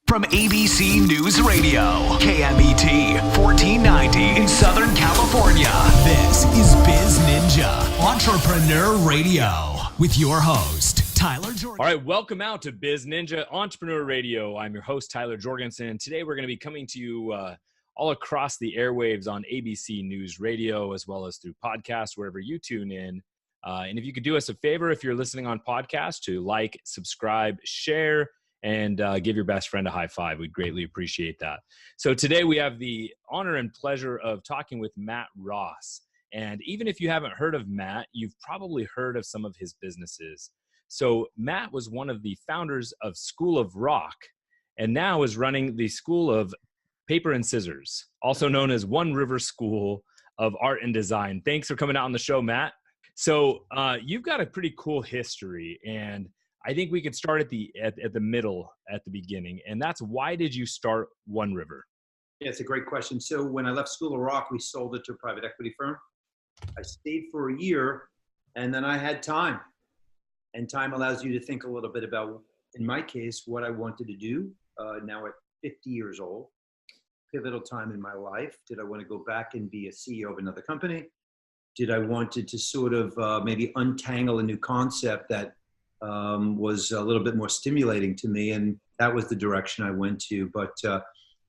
From ABC News Radio, KMET 1490 in Southern California. This is BizNinja Entrepreneur Radio with your host, Tyler Jorgensen. All right, welcome out to BizNinja Entrepreneur Radio. I'm your host, Tyler Jorgensen. Today we're going to be coming to you all across the airwaves on ABC News Radio, as well as through podcasts, wherever you tune in. And if you could do us a favor, if you're listening on podcast, to like, subscribe, share, and give your best friend a high five. We'd greatly appreciate that. So today we have the honor and pleasure of talking with Matt Ross. And even if you haven't heard of Matt, you've probably heard of some of his businesses. So Matt was one of the founders of School of Rock, and now is running the School of Paper and Scissors, also known as One River School of Art and Design. Thanks for coming out on the show, Matt. So you've got a pretty cool history, and I think we could start at the middle, at the beginning, and that's, why did you start One River? Yeah, it's a great question. So when I left School of Rock, we sold it to a private equity firm. I stayed for a year, and then I had time. And time allows you to think a little bit about, in my case, what I wanted to do. Now at 50 years old, pivotal time in my life. Did I want to go back and be a CEO of another company? Did I wanted to sort of maybe untangle a new concept that was a little bit more stimulating to me, and that was the direction I went to. But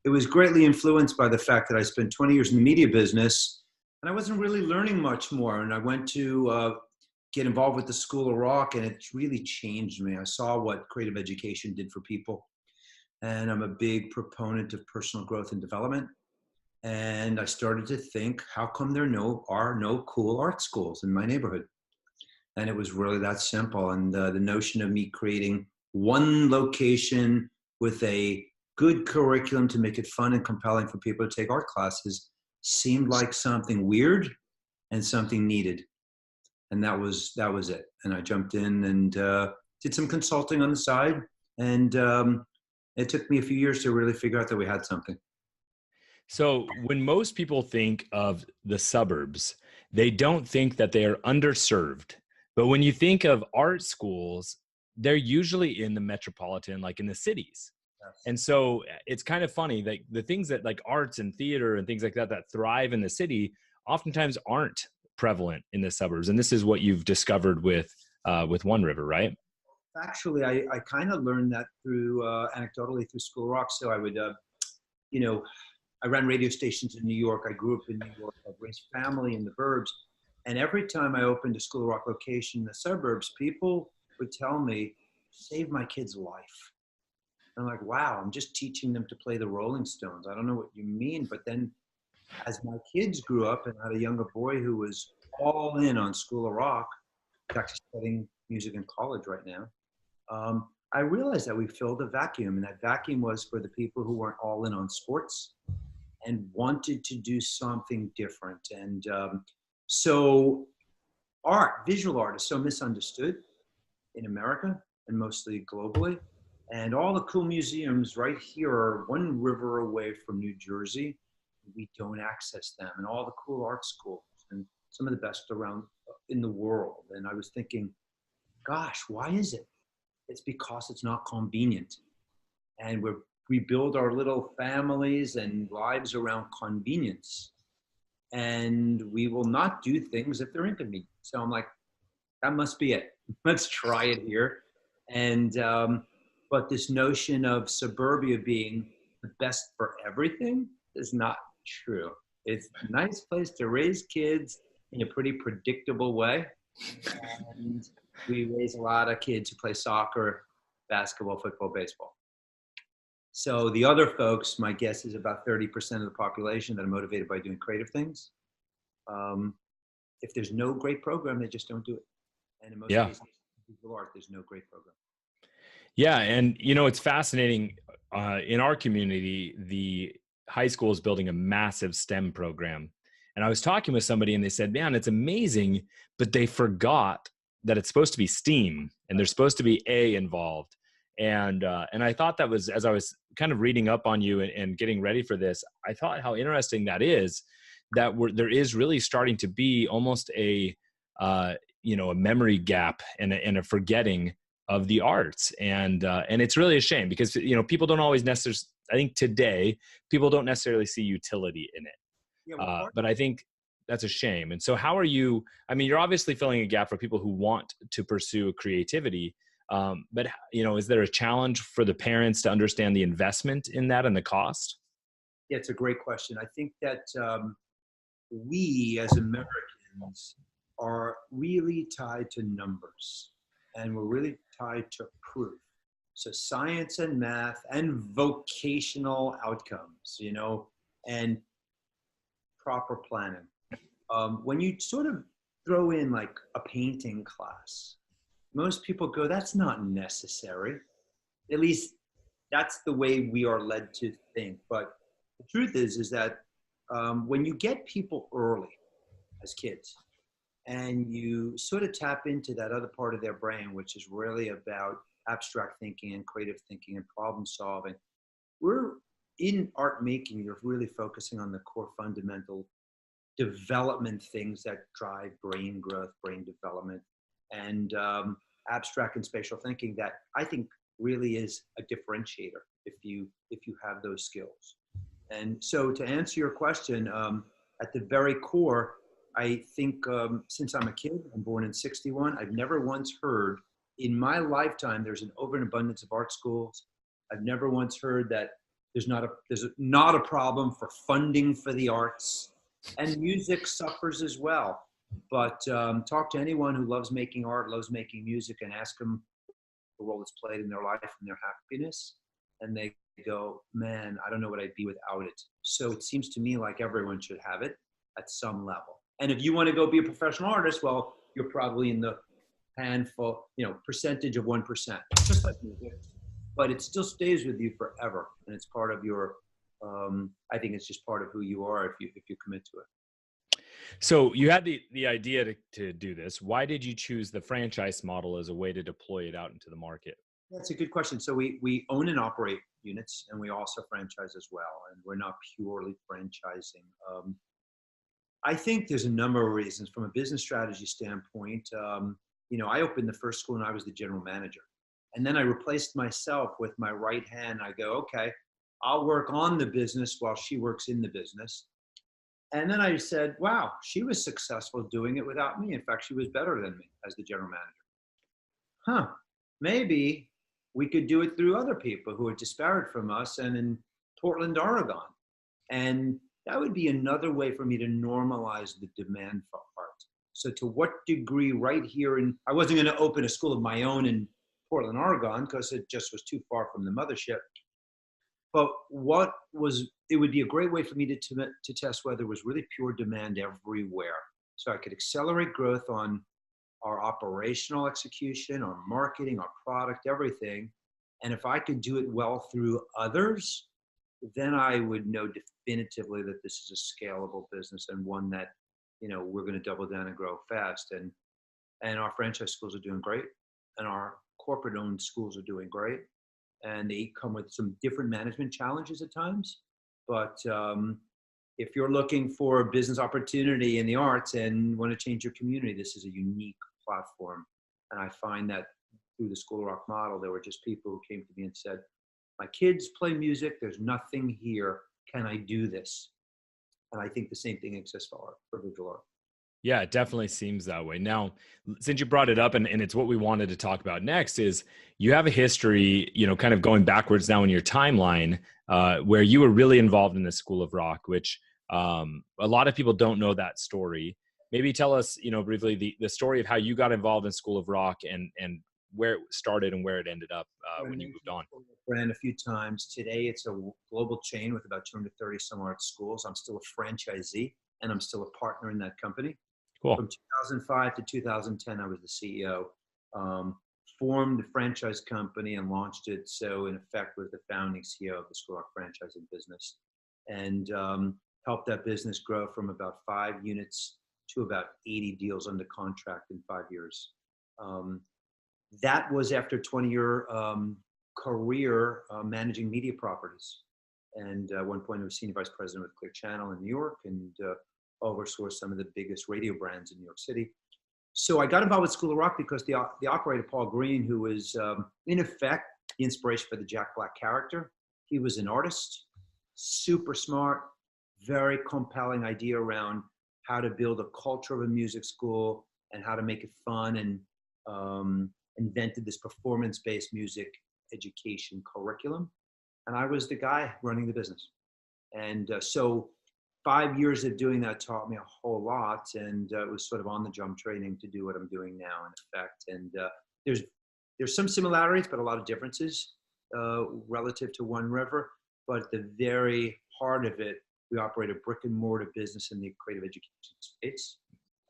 it was greatly influenced by the fact that I spent 20 years in the media business, and I wasn't really learning much more. And I went to get involved with the School of Rock, and it really changed me. I saw what creative education did for people, and I'm a big proponent of personal growth and development. And I started to think, how come there are no cool art schools in my neighborhood? And it was really that simple. And the notion of me creating one location with a good curriculum to make it fun and compelling for people to take art classes seemed like something weird and something needed. And that was it. And I jumped in and did some consulting on the side. And it took me a few years to really figure out that we had something. So when most people think of the suburbs, they don't think that they are underserved. But when you think of art schools, they're usually in the metropolitan, like in the cities. Yes. And so it's kind of funny that the things that, like arts and theater and things like that, that thrive in the city, oftentimes aren't prevalent in the suburbs. And this is what you've discovered with One River, right? Actually, I kind of learned that through anecdotally through School of Rock. So I would, I ran radio stations in New York. I grew up in New York. I've raised family in the burbs. And every time I opened a School of Rock location in the suburbs, people would tell me, save my kid's life. I'm like, wow, I'm just teaching them to play the Rolling Stones. I don't know what you mean. But then as my kids grew up, and I had a younger boy who was all in on School of Rock, he's actually studying music in college right now, I realized that we filled a vacuum. And that vacuum was for the people who weren't all in on sports and wanted to do something different. And so visual art is so misunderstood in America and mostly globally. And all the cool museums right here are one river away from New Jersey. We don't access them. And all the cool art schools and some of the best around in the world. And I was thinking, gosh, why is it? It's because it's not convenient. And we build our little families and lives around convenience. And we will not do things if they're inconvenient. So I'm like, that must be it. Let's try it here. And, but this notion of suburbia being the best for everything is not true. It's a nice place to raise kids in a pretty predictable way. And we raise a lot of kids who play soccer, basketball, football, baseball. So the other folks, my guess is about 30% of the population that are motivated by doing creative things. If there's no great program, they just don't do it. And in most cases, visual art, there's no great program. Yeah, and it's fascinating. In our community, the high school is building a massive STEM program. And I was talking with somebody and they said, man, it's amazing, but they forgot that it's supposed to be STEAM and there's supposed to be A involved. And I thought that was, as I was kind of reading up on you and getting ready for this, I thought how interesting that is, that there is really starting to be almost a memory gap and a forgetting of the arts. And it's really a shame because, people don't always necessarily, I think today, people don't necessarily see utility in it. Yeah, well, But I think that's a shame. And so how are you, you're obviously filling a gap for people who want to pursue creativity. But, is there a challenge for the parents to understand the investment in that and the cost? yeah, it's a great question. I think that we as Americans are really tied to numbers, and we're really tied to proof. So science and math and vocational outcomes, and proper planning. When you sort of throw in like a painting class, most people go, that's not necessary. At least that's the way we are led to think. But the truth is that when you get people early as kids and you sort of tap into that other part of their brain, which is really about abstract thinking and creative thinking and problem solving, we're in art making, you're really focusing on the core fundamental development things that drive brain growth, brain development, and abstract and spatial thinking that I think really is a differentiator if you have those skills. And so to answer your question, at the very core, I think since I'm a kid, I'm born in '61, I've never once heard in my lifetime there's an overabundance of art schools. I've never once heard that there's not a problem for funding for the arts, and music suffers as well. But talk to anyone who loves making art, loves making music, and ask them the role it's played in their life and their happiness, and they go, man, I don't know what I'd be without it. So it seems to me like everyone should have it at some level. And if you want to go be a professional artist, well, you're probably in the handful, percentage of 1%, just like music. But it still stays with you forever, and it's part of your. I think it's just part of who you are if you commit to it. So you had the idea to do this. Why did you choose the franchise model as a way to deploy it out into the market? That's a good question. So we own and operate units, and we also franchise as well, and we're not purely franchising. I think there's a number of reasons from a business strategy standpoint. I opened the first school and I was the general manager. And then I replaced myself with my right hand. I go, okay, I'll work on the business while she works in the business. And then I said, wow, she was successful doing it without me. In fact, she was better than me as the general manager. Maybe we could do it through other people who are disparate from us and in Portland, Oregon. And that would be another way for me to normalize the demand for art. So to what degree right here I wasn't going to open a school of my own in Portland, Oregon, because it just was too far from the mothership. But it would be a great way for me to test whether there was really pure demand everywhere. So I could accelerate growth on our operational execution, our marketing, our product, everything. And if I could do it well through others, then I would know definitively that this is a scalable business and one that, we're going to double down and grow fast. And our franchise schools are doing great, and our corporate owned schools are doing great. And they come with some different management challenges at times. But if you're looking for a business opportunity in the arts and want to change your community, this is a unique platform. And I find that through the School of Rock model, there were just people who came to me and said, my kids play music, there's nothing here, can I do this? And I think the same thing exists for art, for visual art. Yeah, it definitely seems that way. Now, since you brought it up, and it's what we wanted to talk about next, is you have a history, kind of going backwards now in your timeline, where you were really involved in the School of Rock, which a lot of people don't know that story. Maybe tell us, briefly the story of how you got involved in School of Rock and where it started and where it ended up when you moved on. Brand a few times. Today, it's a global chain with about 230 some art schools. I'm still a franchisee, and I'm still a partner in that company. Cool. From 2005 to 2010, I was the CEO. Formed the franchise company and launched it. So in effect, was the founding CEO of the School of franchising business, and helped that business grow from about 5 units to about 80 deals under contract in 5 years. That was after a 20-year career managing media properties. And at one point I was senior vice president with Clear Channel in New York, and oversaw some of the biggest radio brands in New York City. So I got involved with School of Rock because the operator, Paul Green, who was in effect the inspiration for the Jack Black character. He was an artist, super smart, very compelling idea around how to build a culture of a music school and how to make it fun, and invented this performance-based music education curriculum. And I was the guy running the business. And so 5 years of doing that taught me a whole lot, and it was sort of on the job training to do what I'm doing now, in effect. And there's some similarities, but a lot of differences relative to One River. But at the very heart of it, we operate a brick and mortar business in the creative education space.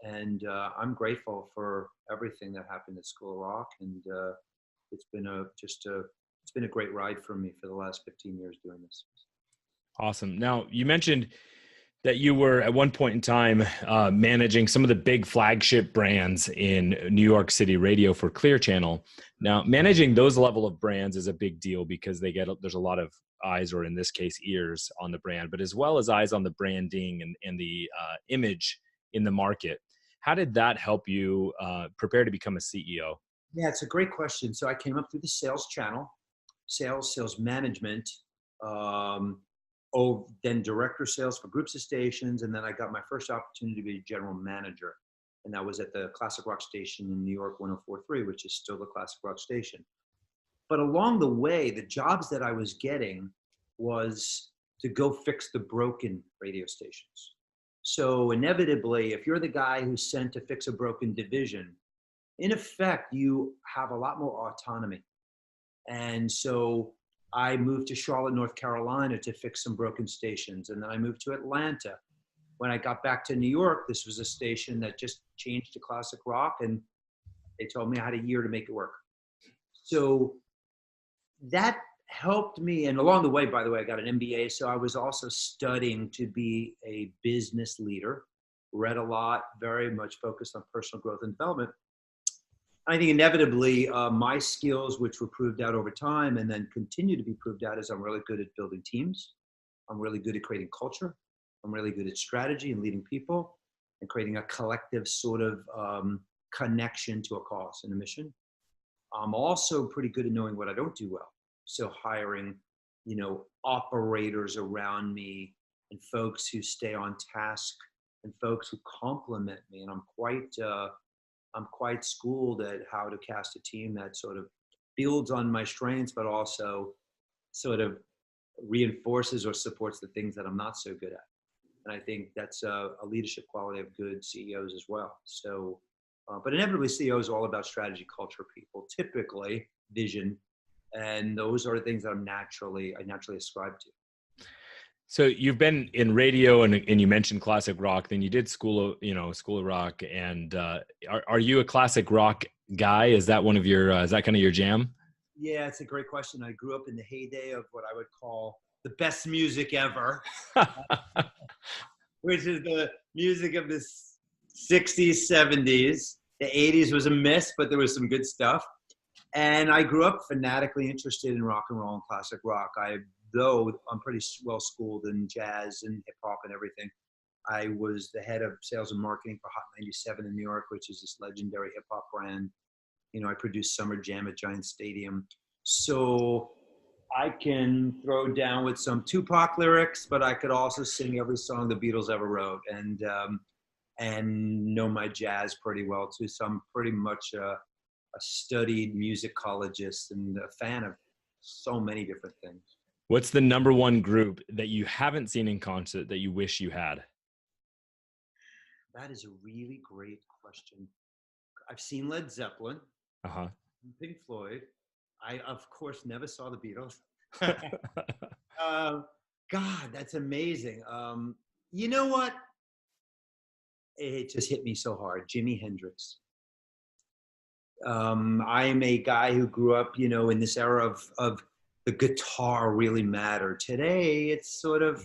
And I'm grateful for everything that happened at School of Rock. And it's been a great ride for me for the last 15 years doing this. Awesome. Now, you mentioned that you were at one point in time managing some of the big flagship brands in New York City radio for Clear Channel. Now, managing those level of brands is a big deal because there's a lot of eyes, or in this case, ears on the brand, but as well as eyes on the branding and the image in the market. How did that help you prepare to become a CEO? Yeah, it's a great question. So I came up through the sales channel, sales management, then director of sales for groups of stations. And then I got my first opportunity to be general manager. And that was at the Classic Rock station in New York 104.3, which is still the Classic Rock station. But along the way, the jobs that I was getting was to go fix the broken radio stations. So inevitably, if you're the guy who's sent to fix a broken division, in effect, you have a lot more autonomy. And so I moved to Charlotte, North Carolina to fix some broken stations. And then I moved to Atlanta. When I got back to New York, this was a station that just changed to classic rock, and they told me I had a year to make it work. So that helped me. And along the way, by the way, I got an MBA. So I was also studying to be a business leader, read a lot, very much focused on personal growth and development. I think inevitably my skills, which were proved out over time and then continue to be proved out, is I'm really good at building teams. I'm really good at creating culture. I'm really good at strategy and leading people and creating a collective sort of connection to a cause and a mission. I'm also pretty good at knowing what I don't do well. So hiring, operators around me and folks who stay on task and folks who complement me. And I'm quite schooled at how to cast a team that sort of builds on my strengths, but also sort of reinforces or supports the things that I'm not so good at. And I think that's a leadership quality of good CEOs as well. So, but inevitably CEOs are all about strategy, culture, people, typically vision. And those are the things that I naturally ascribe to. So you've been in radio and you mentioned classic rock, then you did School of Rock. And are you a classic rock guy? Is that one of your, is that kind of your jam? Yeah, it's a great question. I grew up in the heyday of what I would call the best music ever, which is the music of the 60s, 70s. The 80s was a miss, but there was some good stuff. And I grew up fanatically interested in rock and roll and classic rock. Though I'm pretty well schooled in jazz and hip hop and everything, I was the head of sales and marketing for Hot 97 in New York, which is this legendary hip hop brand. I produced Summer Jam at Giant Stadium. So I can throw down with some Tupac lyrics, but I could also sing every song the Beatles ever wrote, and know my jazz pretty well too. So I'm pretty much a studied musicologist and a fan of so many different things. What's the number one group that you haven't seen in concert that you wish you had? That is a really great question. I've seen Led Zeppelin, Pink Floyd. I, of course, never saw the Beatles. God, that's amazing. You know what? It just hit me so hard. Jimi Hendrix. I am a guy who grew up, in this era of the guitar really mattered. Today, it's sort of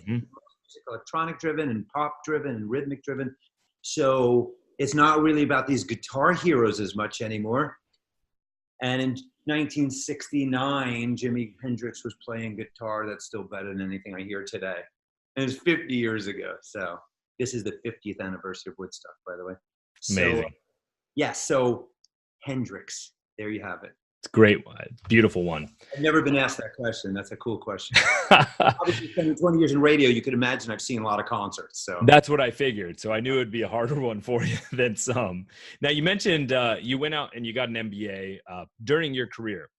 electronic driven and pop driven and rhythmic driven. So it's not really about these guitar heroes as much anymore. And in 1969, Jimi Hendrix was playing guitar that's still better than anything I hear today. And it's 50 years ago. So this is the 50th anniversary of Woodstock, by the way. Amazing. Yes. So Hendrix, there you have it. It's a great one. Beautiful one. I've never been asked that question. That's a cool question. Obviously, spending 20 years in radio, you could imagine I've seen a lot of concerts. So That's what I figured. So I knew it'd be a harder one for you than some. Now, you mentioned you went out and you got an MBA during your career.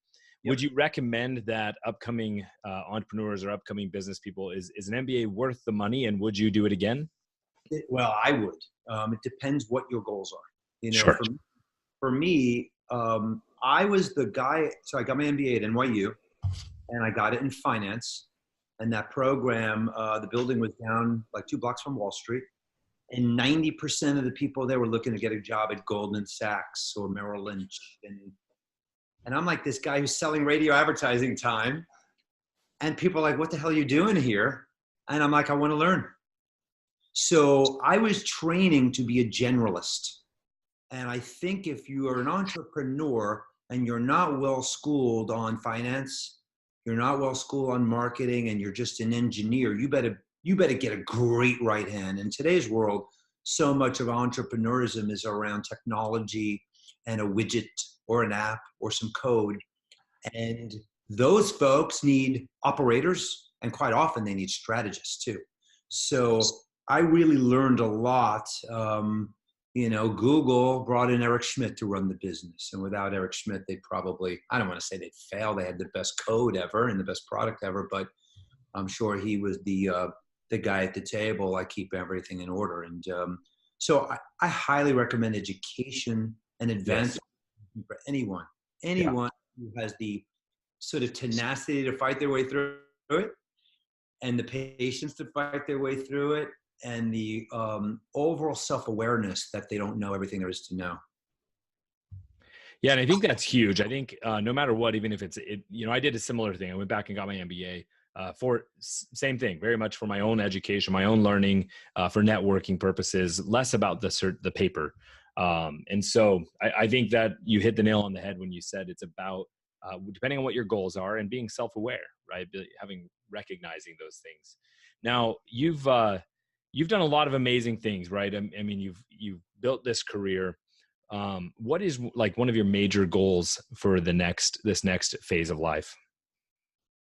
Yep. Would you recommend that upcoming entrepreneurs or upcoming business people, is an MBA worth the money, and would you do it again? Well, I would. It depends what your goals are. You know, Sure. for me, I was the guy. So I got my MBA at NYU, and I got it in finance. And that program, the building was down like 2 blocks from Wall Street, and 90% of the people there were looking to get a job at Goldman Sachs or Merrill Lynch. And I'm like this guy who's selling radio advertising time, and people are like, "What the hell are you doing here?" And I'm like, "I want to learn." So I was training to be a generalist. And I think if you are an entrepreneur and you're not well schooled on finance, you're not well schooled on marketing, and you're just an engineer, you better get a great right hand. In today's world, so much of entrepreneurism is around technology and a widget or an app or some code. And those folks need operators, and quite often they need strategists too. So I really learned a lot. Google brought in Eric Schmidt to run the business. And without Eric Schmidt, they'd probably, I don't want to say they'd fail. They had the best code ever and the best product ever, but I'm sure he was the guy at the table. I keep everything in order. And so I highly recommend education and advancement for anyone who has the sort of tenacity to fight their way through it, and the patience to fight their way through it, and the overall self-awareness that they don't know everything there is to know. Yeah, and I think that's huge. I think no matter what, even if I did a similar thing. I went back and got my MBA for same thing, very much for my own education, my own learning, for networking purposes, less about the paper. And so I think that you hit the nail on the head when you said it's about, depending on what your goals are, and being self-aware, right? Recognizing those things. Now, you've done a lot of amazing things, right? I mean, you've built this career. What is like one of your major goals for this next phase of life?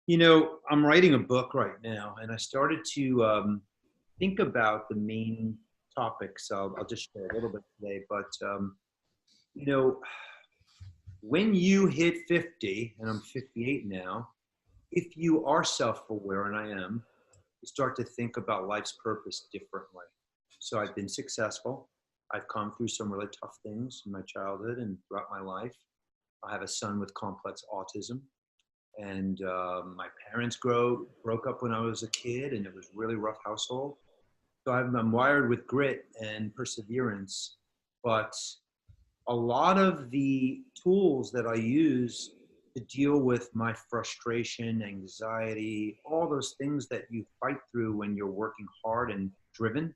I'm writing a book right now, and I started to think about the main topics. I'll just share a little bit today, but when you hit 50, and I'm 58 now, if you are self-aware, and I am, you start to think about life's purpose differently. So I've been successful. I've come through some really tough things in my childhood and throughout my life. I have a son with complex autism, and my parents broke up when I was a kid, and it was a really rough household. So I'm wired with grit and perseverance, but a lot of the tools that I use to deal with my frustration, anxiety, all those things that you fight through when you're working hard and driven,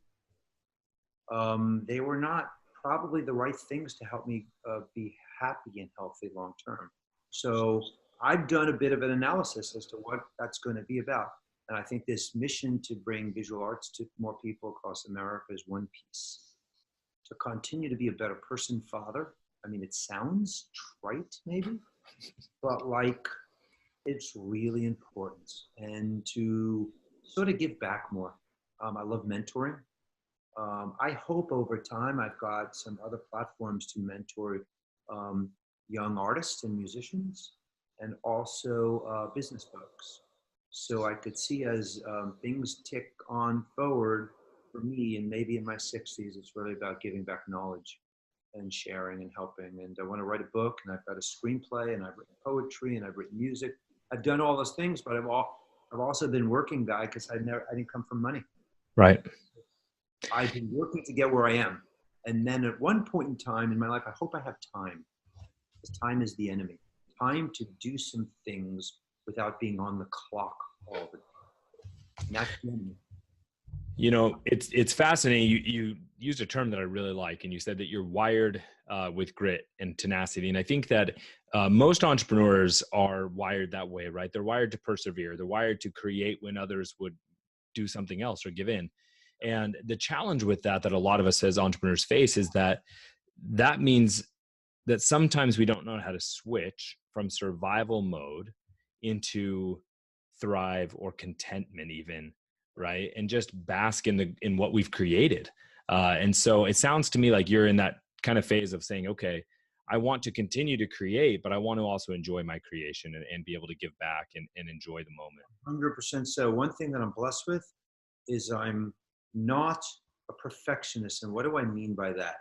they were not probably the right things to help me be happy and healthy long term. So I've done a bit of an analysis as to what that's going to be about. And I think this mission to bring visual arts to more people across America is one piece. To continue to be a better person, father. I mean, it sounds trite maybe, but it's really important. And to sort of give back more. I love mentoring. I hope over time I've got some other platforms to mentor young artists and musicians, and also business folks. So I could see as things tick on forward for me, and maybe in my 60s, it's really about giving back knowledge and sharing and helping. And I want to write a book, and I've got a screenplay, and I've written poetry, and I've written music. I've done all those things, but I've also been working guy because I didn't come from money. Right. I've been working to get where I am. And then at one point in time in my life, I hope I have time, because time is the enemy. Time to do some things without being on the clock all the time. And that's the enemy. It's fascinating. You used a term that I really like, and you said that you're wired with grit and tenacity. And I think that most entrepreneurs are wired that way, right? They're wired to persevere. They're wired to create when others would do something else or give in. And the challenge with that a lot of us as entrepreneurs face is that that means that sometimes we don't know how to switch from survival mode into thrive or contentment even, right? And just bask in what we've created. And so it sounds to me like you're in that kind of phase of saying, okay, I want to continue to create, but I want to also enjoy my creation and be able to give back and enjoy the moment. 100% so. One thing that I'm blessed with is I'm not a perfectionist. And what do I mean by that?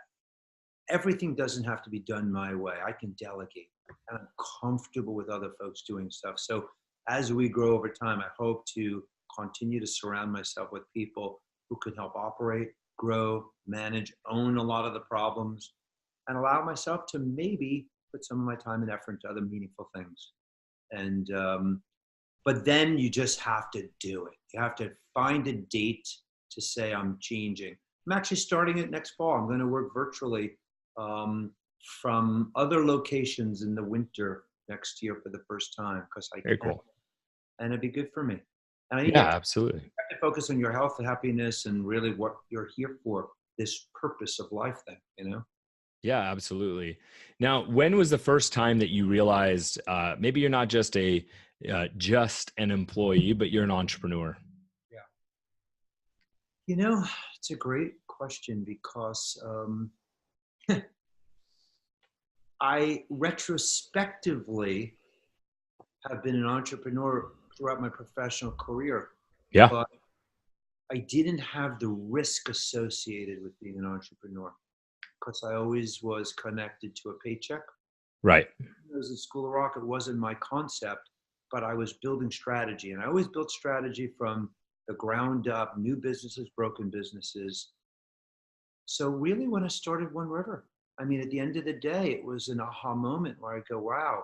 Everything doesn't have to be done my way. I can delegate, and I'm comfortable with other folks doing stuff. So as we grow over time, I hope to continue to surround myself with people who can help operate, grow, manage, own a lot of the problems, and allow myself to maybe put some of my time and effort into other meaningful things. And but then you just have to do it. You have to find a date to say I'm changing. I'm actually starting it next fall. I'm going to work virtually from other locations in the winter next year for the first time because I Very can. cool. And it'd be good for me. And Yeah, absolutely. You have to focus on your health and happiness and really what you're here for, this purpose of life thing, you know? Yeah, absolutely. Now, when was the first time that you realized maybe you're not just just an employee, but you're an entrepreneur? Yeah. You know, it's a great question because I retrospectively have been an entrepreneur throughout my professional career. Yeah. But I didn't have the risk associated with being an entrepreneur because I always was connected to a paycheck. Right. When I was in School of Rock, it wasn't my concept, but I was building strategy. And I always built strategy from the ground up, new businesses, broken businesses. So really when I started One River, I mean, at the end of the day, it was an aha moment where I go, wow,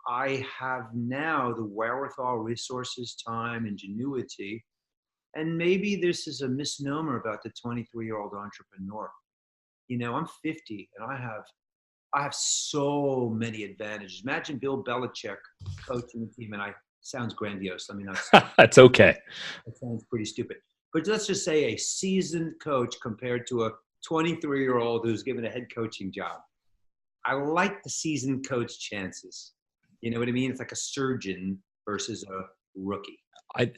I have now the wherewithal, resources, time, ingenuity. And maybe this is a misnomer about the 23-year-old entrepreneur. You know, I'm 50 and I have so many advantages. Imagine Bill Belichick coaching the team, and sounds grandiose. Let me not say That's okay. that sounds pretty stupid. But let's just say a seasoned coach compared to a 23-year-old who's given a head coaching job. I like the seasoned coach chances. You know what I mean? It's like a surgeon versus a rookie.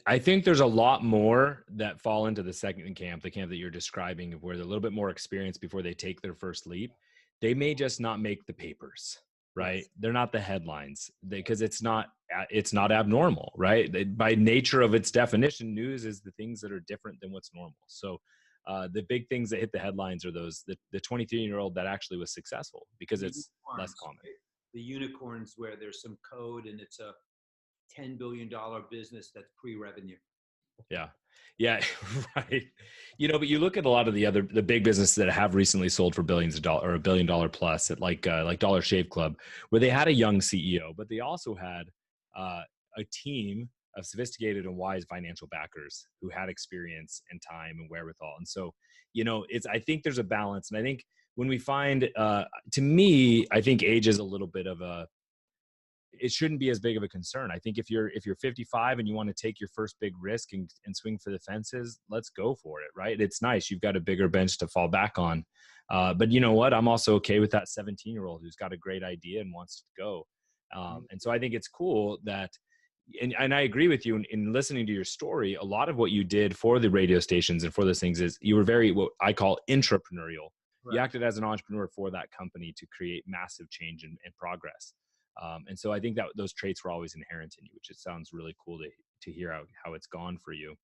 I think there's a lot more that fall into the second camp, the camp that you're describing, where they're a little bit more experienced before they take their first leap. They may just not make the papers, right? Yes. They're not the headlines because it's not abnormal, right? By nature of its definition, news is the things that are different than what's normal. So the big things that hit the headlines are those, the 23-year-old that actually was successful because it's less common. The unicorns where there's some code and it's a $10 billion business that's pre-revenue. Yeah. Yeah. Right. You know, but you look at a lot of the big businesses that have recently sold for billions of dollars or $1 billion plus at like Dollar Shave Club, where they had a young CEO, but they also had a team of sophisticated and wise financial backers who had experience and time and wherewithal. And so, you know, I think there's a balance. And I think when we find, to me, I think age is a little bit of it shouldn't be as big of a concern. I think if you're 55 and you want to take your first big risk and swing for the fences, let's go for it, right? It's nice. You've got a bigger bench to fall back on. But you know what? I'm also okay with that 17-year-old who's got a great idea and wants to go. And so I think it's cool that, and I agree with you in listening to your story. A lot of what you did for the radio stations and for those things is you were very, what I call intrapreneurial. Right. You acted as an entrepreneur for that company to create massive change and progress. And so I think that those traits were always inherent in you, which it sounds really cool to hear how it's gone for you.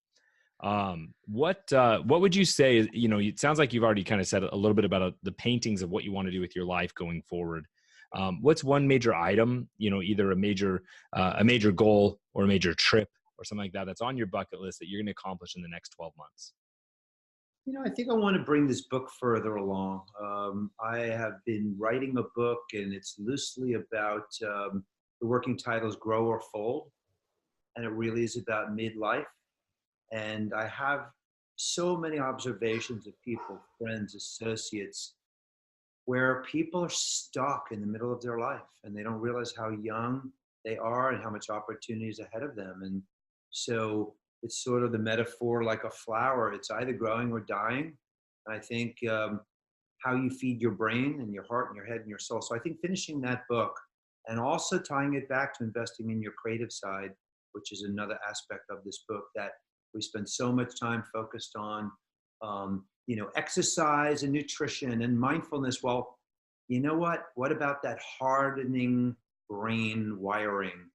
What would you say, you know, it sounds like you've already kind of said a little bit about the paintings of what you want to do with your life going forward. What's one major item, you know, either a major goal or a major trip or something like that that's on your bucket list that you're going to accomplish in the next 12 months? You know, I think I want to bring this book further along. I have been writing a book, and it's loosely about the working title is Grow or Fold, and it really is about midlife. And I have so many observations of people, friends, associates, where people are stuck in the middle of their life, and they don't realize how young they are and how much opportunity is ahead of them. And so it's sort of the metaphor like a flower. It's either growing or dying. And I think how you feed your brain and your heart and your head and your soul. So I think finishing that book and also tying it back to investing in your creative side, which is another aspect of this book that we spend so much time focused on, exercise and nutrition and mindfulness. Well, you know what? What about that hardening brain wiring?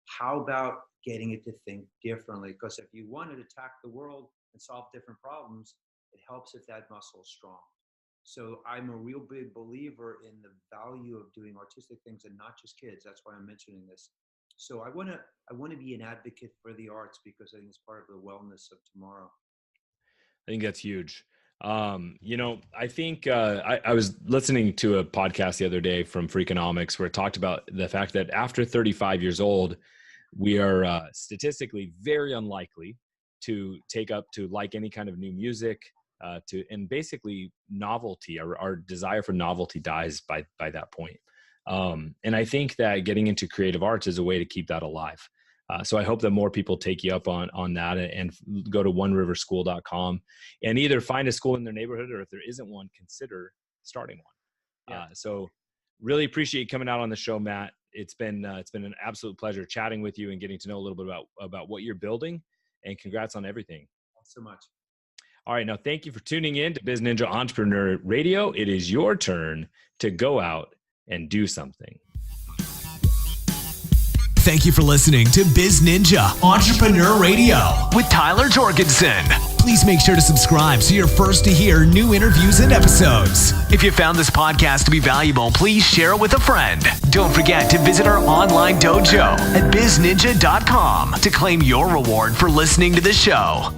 How about getting it to think differently? Because if you want to attack the world and solve different problems, it helps if that muscle is strong. So I'm a real big believer in the value of doing artistic things and not just kids. That's why I'm mentioning this. So I want to be an advocate for the arts because I think it's part of the wellness of tomorrow. I think that's huge. I think I was listening to a podcast the other day from Freakonomics where it talked about the fact that after 35 years old, we are statistically very unlikely to take up to like any kind of new music, and basically novelty. Our desire for novelty dies by that point. And I think that getting into creative arts is a way to keep that alive. So I hope that more people take you up on that and go to oneriverschool.com and either find a school in their neighborhood, or if there isn't one, consider starting one. Yeah. So really appreciate you coming out on the show, Matt. It's been an absolute pleasure chatting with you and getting to know a little bit about what you're building, and congrats on everything. Thanks so much. All right. Now, thank you for tuning in to BizNinja Entrepreneur Radio. It is your turn to go out and do something. Thank you for listening to BizNinja Entrepreneur Radio with Tyler Jorgensen. Please make sure to subscribe so you're first to hear new interviews and episodes. If you found this podcast to be valuable, please share it with a friend. Don't forget to visit our online dojo at bizninja.com to claim your reward for listening to the show.